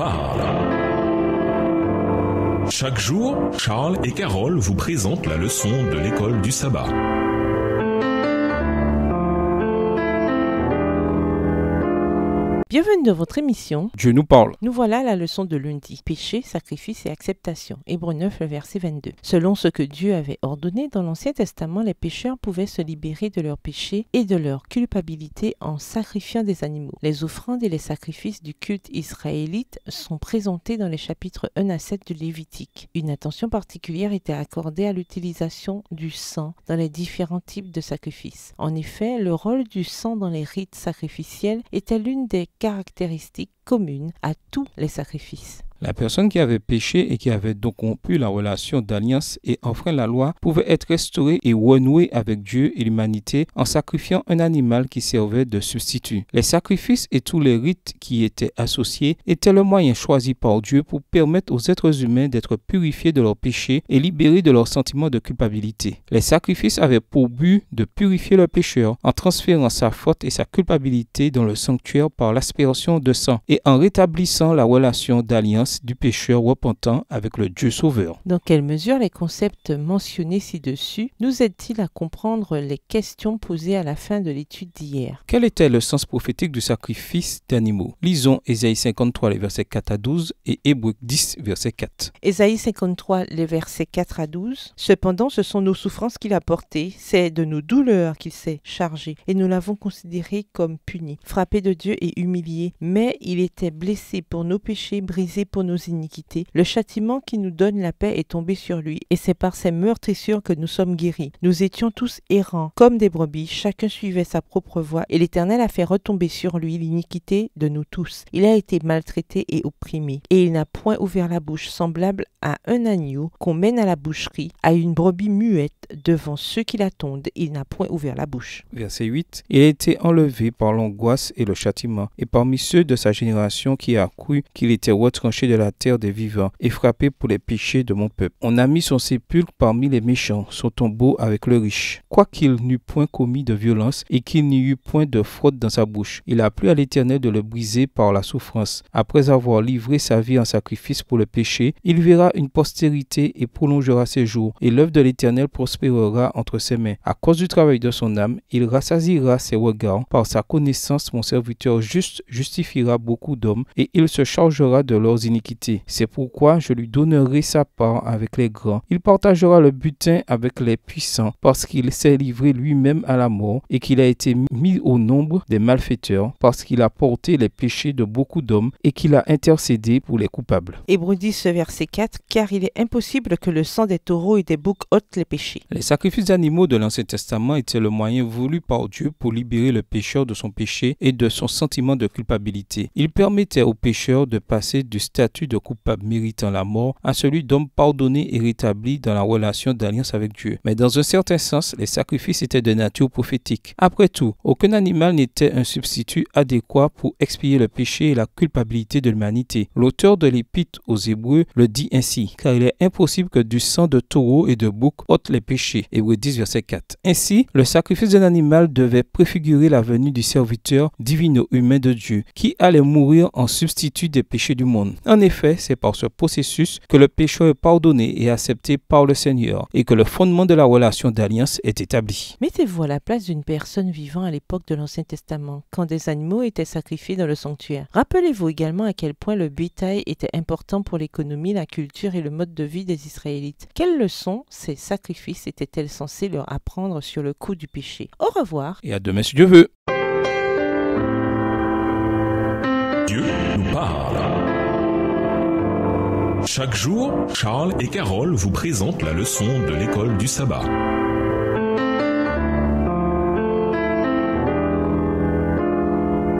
parle. Chaque jour, Charles et Carole vous présentent la leçon de l'école du sabbat. Bienvenue dans votre émission. Dieu nous parle. Nous voilà à la leçon de lundi. Péché, sacrifice et acceptation. Hébreux 9, le verset 22. Selon ce que Dieu avait ordonné dans l'Ancien Testament, les pécheurs pouvaient se libérer de leurs péchés et de leur culpabilité en sacrifiant des animaux. Les offrandes et les sacrifices du culte israélite sont présentés dans les chapitres 1 à 7 de Lévitique. Une attention particulière était accordée à l'utilisation du sang dans les différents types de sacrifices. En effet, le rôle du sang dans les rites sacrificiels était l'une des caractéristiques communes à tous les sacrifices. La personne qui avait péché et qui avait donc rompu la relation d'alliance et enfreint la loi pouvait être restaurée et renouée avec Dieu et l'humanité en sacrifiant un animal qui servait de substitut. Les sacrifices et tous les rites qui y étaient associés étaient le moyen choisi par Dieu pour permettre aux êtres humains d'être purifiés de leurs péchés et libérés de leurs sentiments de culpabilité. Les sacrifices avaient pour but de purifier le pécheur en transférant sa faute et sa culpabilité dans le sanctuaire par l'aspiration de sang et en rétablissant la relation d'alliance du pécheur repentant avec le Dieu sauveur. Dans quelle mesure les concepts mentionnés ci-dessus nous aident-ils à comprendre les questions posées à la fin de l'étude d'hier? Quel était le sens prophétique du sacrifice d'animaux? Lisons Ésaïe 53, les versets 4 à 12 et Hébreux 10, verset 4. Ésaïe 53, les versets 4 à 12. Cependant, ce sont nos souffrances qu'il a portées, c'est de nos douleurs qu'il s'est chargé, et nous l'avons considéré comme puni, frappé de Dieu et humilié. Mais il était blessé pour nos péchés, brisé pour nos iniquités. Le châtiment qui nous donne la paix est tombé sur lui, et c'est par ses meurtrissures que nous sommes guéris. Nous étions tous errants, comme des brebis, chacun suivait sa propre voie, et l'Éternel a fait retomber sur lui l'iniquité de nous tous. Il a été maltraité et opprimé, et il n'a point ouvert la bouche, semblable à un agneau qu'on mène à la boucherie, à une brebis muette devant ceux qui l'attendent. Il n'a point ouvert la bouche. Verset 8. Il a été enlevé par l'angoisse et le châtiment, et parmi ceux de sa génération qui a cru qu'il était retranché de la terre des vivants et frappé pour les péchés de mon peuple. On a mis son sépulcre parmi les méchants, son tombeau avec le riche. Quoiqu'il n'eût point commis de violence et qu'il n'y eut point de fraude dans sa bouche, il a plu à l'Éternel de le briser par la souffrance. Après avoir livré sa vie en sacrifice pour le péché, il verra une postérité et prolongera ses jours, et l'œuvre de l'Éternel prospérera entre ses mains. À cause du travail de son âme, il rassasiera ses regards. Par sa connaissance, mon serviteur juste justifiera beaucoup d'hommes, et il se chargera de leurs iniquités. C'est pourquoi je lui donnerai sa part avec les grands. Il partagera le butin avec les puissants, parce qu'il s'est livré lui-même à la mort et qu'il a été mis au nombre des malfaiteurs, parce qu'il a porté les péchés de beaucoup d'hommes et qu'il a intercédé pour les coupables. Hébreux 10, verset 4, car il est impossible que le sang des taureaux et des boucs ôte les péchés. Les sacrifices d'animaux de l'Ancien Testament étaient le moyen voulu par Dieu pour libérer le pécheur de son péché et de son sentiment de culpabilité. Il permettait au pécheur de passer du statut de coupable méritant la mort à celui d'homme pardonné et rétabli dans la relation d'alliance avec Dieu. Mais dans un certain sens, les sacrifices étaient de nature prophétique. Après tout, aucun animal n'était un substitut adéquat pour expier le péché et la culpabilité de l'humanité. L'auteur de l'Épître aux Hébreux le dit ainsi, car il est impossible que du sang de taureau et de bouc ôte les péchés. Hébreux 10, verset 4. Ainsi, le sacrifice d'un animal devait préfigurer la venue du serviteur divino-humain de Dieu, qui allait mourir en substitut des péchés du monde. En effet, c'est par ce processus que le pécheur est pardonné et accepté par le Seigneur, et que le fondement de la relation d'alliance est établi. Mettez-vous à la place d'une personne vivant à l'époque de l'Ancien Testament, quand des animaux étaient sacrifiés dans le sanctuaire. Rappelez-vous également à quel point le bétail était important pour l'économie, la culture et le mode de vie des Israélites. Quelles leçons ces sacrifices étaient-elles censés leur apprendre sur le coût du péché? Au revoir. Et à demain si Dieu veut. Dieu nous parle. Chaque jour, Charles et Carole vous présentent la leçon de l'école du sabbat.